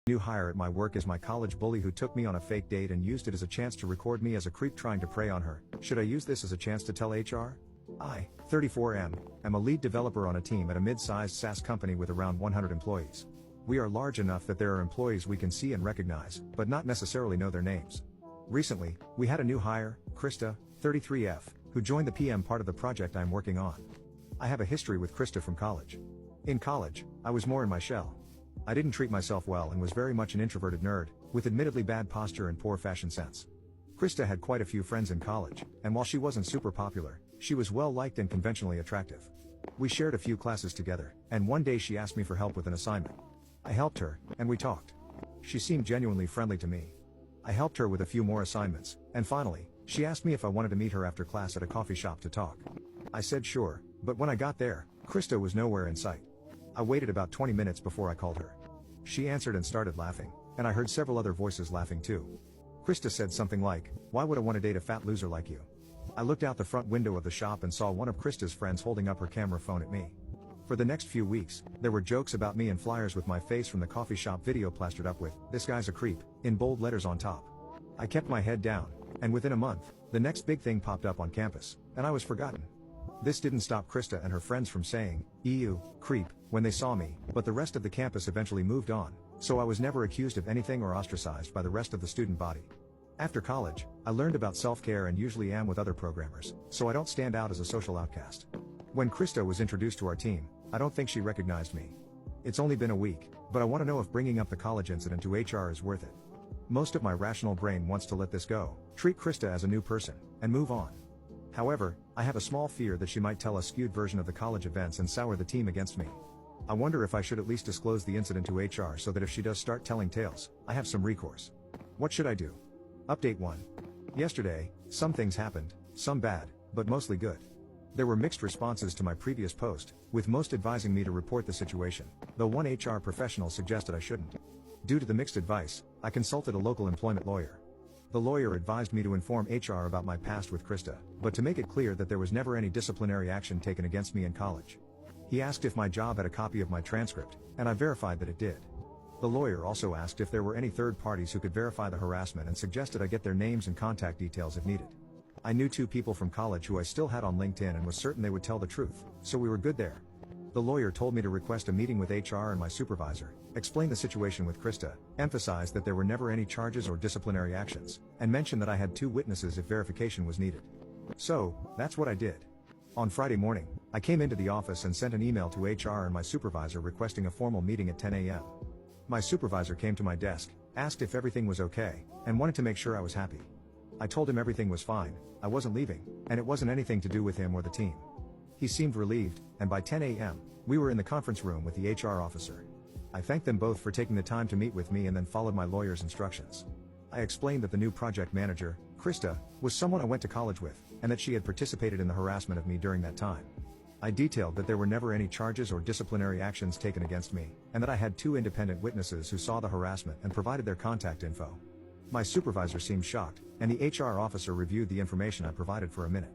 New hire at my work is my college bully who took me on a fake date and used it as a chance to record me as a creep trying to prey on her. Should I use this as a chance to tell HR? I, 34M, am a lead developer on a team at a mid-sized SaaS company with around 100 employees. We are large enough that there are employees we can see and recognize, but not necessarily know their names. Recently, we had a new hire, Krista, 33F, who joined the PM part of the project I'm working on. I have a history with Krista from college. In college, I was more in my shell. I didn't treat myself well and was very much an introverted nerd, with admittedly bad posture and poor fashion sense. Krista had quite a few friends in college, and while she wasn't super popular, she was well liked and conventionally attractive. We shared a few classes together, and one day she asked me for help with an assignment. I helped her, and we talked. She seemed genuinely friendly to me. I helped her with a few more assignments, and finally, she asked me if I wanted to meet her after class at a coffee shop to talk. I said sure, but when I got there, Krista was nowhere in sight. I waited about 20 minutes before I called her. She answered and started laughing, and I heard several other voices laughing too. Krista said something like, "Why would I want to date a fat loser like you?" I looked out the front window of the shop and saw one of Krista's friends holding up her camera phone at me. For the next few weeks, there were jokes about me and flyers with my face from the coffee shop video plastered up with, "This guy's a creep," in bold letters on top. I kept my head down, and within a month, the next big thing popped up on campus, and I was forgotten. This didn't stop Krista and her friends from saying, "Ew, creep," when they saw me, but the rest of the campus eventually moved on, so I was never accused of anything or ostracized by the rest of the student body. After college, I learned about self-care and usually am with other programmers, so I don't stand out as a social outcast. When Krista was introduced to our team, I don't think she recognized me. It's only been a week, but I want to know if bringing up the college incident to HR is worth it. Most of my rational brain wants to let this go, treat Krista as a new person, and move on. However, I have a small fear that she might tell a skewed version of the college events and sour the team against me. I wonder if I should at least disclose the incident to HR so that if she does start telling tales, I have some recourse. What should I do? Update 1. Yesterday, some things happened, some bad, but mostly good. There were mixed responses to my previous post, with most advising me to report the situation, though one HR professional suggested I shouldn't. Due to the mixed advice, I consulted a local employment lawyer. The lawyer advised me to inform HR about my past with Krista, but to make it clear that there was never any disciplinary action taken against me in college. He asked if my job had a copy of my transcript, and I verified that it did. The lawyer also asked if there were any third parties who could verify the harassment and suggested I get their names and contact details if needed. I knew 2 people from college who I still had on LinkedIn and was certain they would tell the truth, so we were good there. The lawyer told me to request a meeting with HR and my supervisor, explain the situation with Krista, emphasize that there were never any charges or disciplinary actions, and mention that I had 2 witnesses if verification was needed. So, that's what I did. On Friday morning, I came into the office and sent an email to HR and my supervisor requesting a formal meeting at 10 a.m. My supervisor came to my desk, asked if everything was okay, and wanted to make sure I was happy. I told him everything was fine, I wasn't leaving, and it wasn't anything to do with him or the team. He seemed relieved, and by 10 a.m., we were in the conference room with the HR officer. I thanked them both for taking the time to meet with me and then followed my lawyer's instructions. I explained that the new project manager, Krista, was someone I went to college with, and that she had participated in the harassment of me during that time. I detailed that there were never any charges or disciplinary actions taken against me, and that I had 2 independent witnesses who saw the harassment and provided their contact info. My supervisor seemed shocked, and the HR officer reviewed the information I provided for a minute.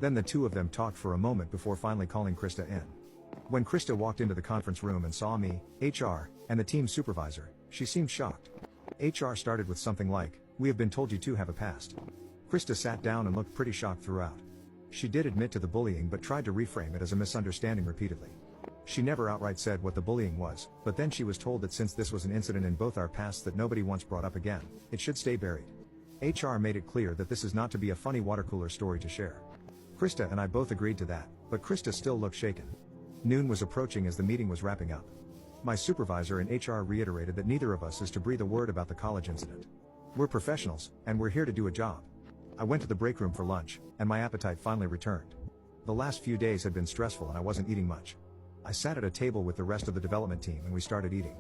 Then the 2 of them talked for a moment before finally calling Krista in. When Krista walked into the conference room and saw me, HR, and the team supervisor, she seemed shocked. HR started with something like, "We have been told you 2 have a past." Krista sat down and looked pretty shocked throughout. She did admit to the bullying but tried to reframe it as a misunderstanding repeatedly. She never outright said what the bullying was, but then she was told that since this was an incident in both our pasts that nobody once brought up again, it should stay buried. HR made it clear that this is not to be a funny water cooler story to share. Krista and I both agreed to that, but Krista still looked shaken. Noon was approaching as the meeting was wrapping up. My supervisor and HR reiterated that neither of us is to breathe a word about the college incident. We're professionals, and we're here to do a job. I went to the break room for lunch, and my appetite finally returned. The last few days had been stressful and I wasn't eating much. I sat at a table with the rest of the development team and we started eating.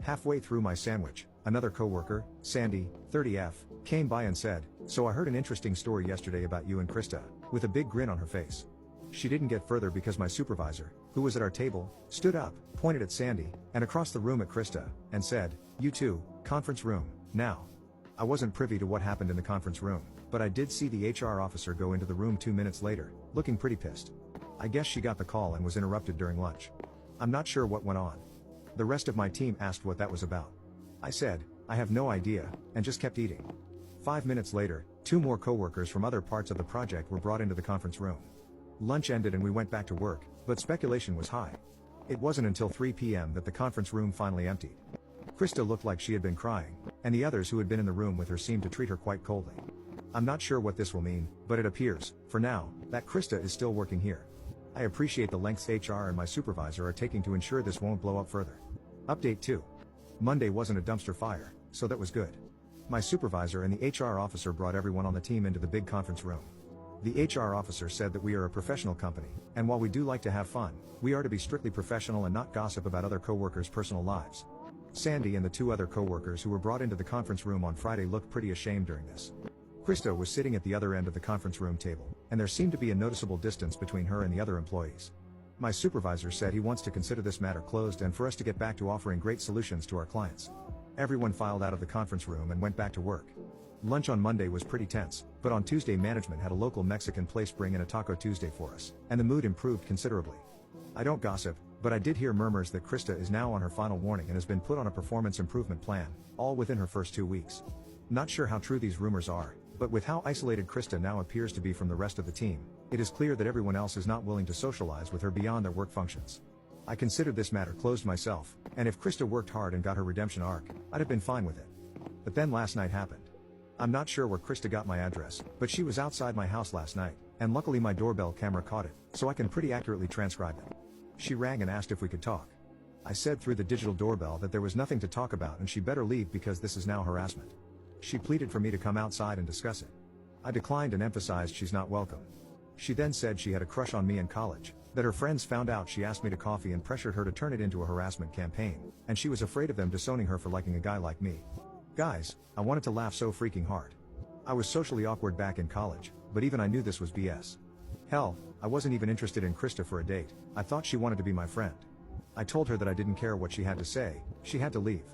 Halfway through my sandwich, another coworker, Sandy, 30F, came by and said, "So I heard an interesting story yesterday about you and Krista," with a big grin on her face. She didn't get further because my supervisor, who was at our table, stood up, pointed at Sandy, and across the room at Krista, and said, "You two, conference room, now." I wasn't privy to what happened in the conference room, but I did see the HR officer go into the room 2 minutes later, looking pretty pissed. I guess she got the call and was interrupted during lunch. I'm not sure what went on. The rest of my team asked what that was about. I said, I have no idea, and just kept eating. 5 minutes later, 2 more coworkers from other parts of the project were brought into the conference room. Lunch ended and we went back to work, but speculation was high. It wasn't until 3 p.m. that the conference room finally emptied. Krista looked like she had been crying, and the others who had been in the room with her seemed to treat her quite coldly. I'm not sure what this will mean, but it appears, for now, that Krista is still working here. I appreciate the lengths HR and my supervisor are taking to ensure this won't blow up further. Update 2. Monday wasn't a dumpster fire, so that was good. My supervisor and the HR officer brought everyone on the team into the big conference room. The HR officer said that we are a professional company, and while we do like to have fun, we are to be strictly professional and not gossip about other coworkers' personal lives. Sandy and the 2 other coworkers who were brought into the conference room on Friday looked pretty ashamed during this. Krista was sitting at the other end of the conference room table, and there seemed to be a noticeable distance between her and the other employees. My supervisor said he wants to consider this matter closed and for us to get back to offering great solutions to our clients. Everyone filed out of the conference room and went back to work. Lunch on Monday was pretty tense, but on Tuesday management had a local Mexican place bring in a Taco Tuesday for us, and the mood improved considerably. I don't gossip, but I did hear murmurs that Krista is now on her final warning and has been put on a performance improvement plan, all within her first 2 weeks. Not sure how true these rumors are, but with how isolated Krista now appears to be from the rest of the team, it is clear that everyone else is not willing to socialize with her beyond their work functions. I considered this matter closed myself, and if Krista worked hard and got her redemption arc, I'd have been fine with it. But then last night happened. I'm not sure where Krista got my address, but she was outside my house last night, and luckily my doorbell camera caught it, so I can pretty accurately transcribe it. She rang and asked if we could talk. I said through the digital doorbell that there was nothing to talk about and she better leave because this is now harassment. She pleaded for me to come outside and discuss it. I declined and emphasized she's not welcome. She then said she had a crush on me in college, that her friends found out she asked me to coffee and pressured her to turn it into a harassment campaign, and she was afraid of them disowning her for liking a guy like me. Guys, I wanted to laugh so freaking hard. I was socially awkward back in college, but even I knew this was BS. Hell, I wasn't even interested in Krista for a date. I thought she wanted to be my friend. I told her that I didn't care what she had to say, she had to leave.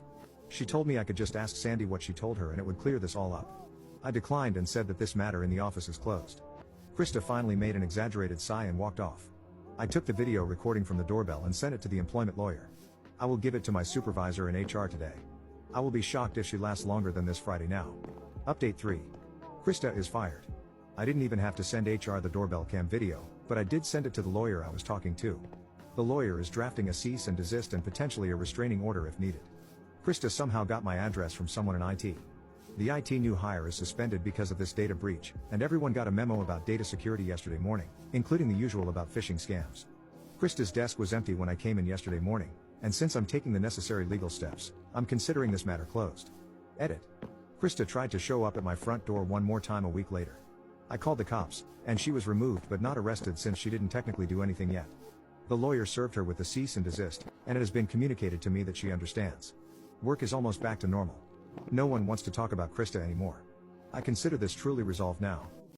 She told me I could just ask Sandy what she told her and it would clear this all up. I declined and said that this matter in the office is closed. Krista finally made an exaggerated sigh and walked off. I took the video recording from the doorbell and sent it to the employment lawyer. I will give it to my supervisor in HR today. I will be shocked if she lasts longer than this Friday now. Update 3. Krista is fired. I didn't even have to send HR the doorbell cam video, but I did send it to the lawyer I was talking to. The lawyer is drafting a cease and desist and potentially a restraining order if needed. Krista somehow got my address from someone in IT. The IT new hire is suspended because of this data breach, and everyone got a memo about data security yesterday morning, including the usual about phishing scams. Krista's desk was empty when I came in yesterday morning, and since I'm taking the necessary legal steps, I'm considering this matter closed. Edit. Krista tried to show up at my front door one more time a week later. I called the cops, and she was removed but not arrested since she didn't technically do anything yet. The lawyer served her with the cease and desist, and it has been communicated to me that she understands. Work is almost back to normal. No one wants to talk about Krista anymore. I consider this truly resolved now.